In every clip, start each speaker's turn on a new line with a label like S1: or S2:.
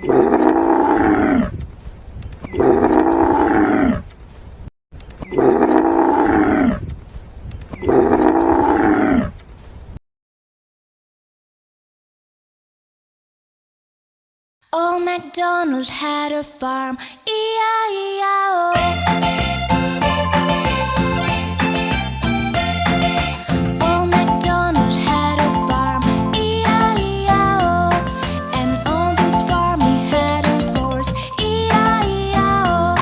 S1: Old MacDonald had a farm, E-I-E-I-O. Old MacDonald had a farm, E-I-E-I-O. And on this farm he had a horse, E-I-E-I-O.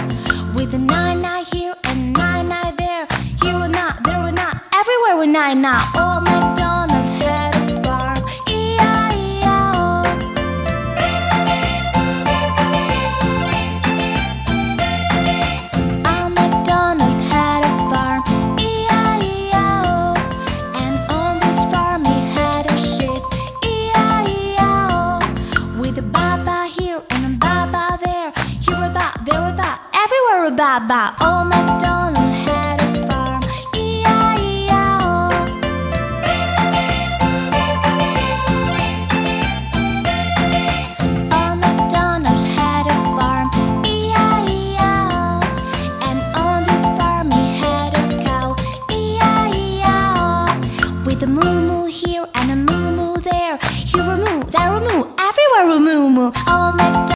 S1: With a nine-nine here and nine-nine there, here or not, there or not, everywhere with nine-nine. Old MacDonald had a farm, E-I-E-I-O. Old MacDonald had a farm, E-I-E-I-O. And on this farm he had a sheep, E-I-E-I-O. With a ba-ba here and a ba-ba there, here a ba, there a ba, everywhere a ba-ba. Old MacDonald had a farm, E-I-E-I-O. Old MacDonald had a farm, E-I-E-I-O. And on this farm he had a cow, E-I-E-I-O. With a moo-moo here and a moo-moo there, here a moo, there a moo, everywhere a moo-moo. Old MacDonald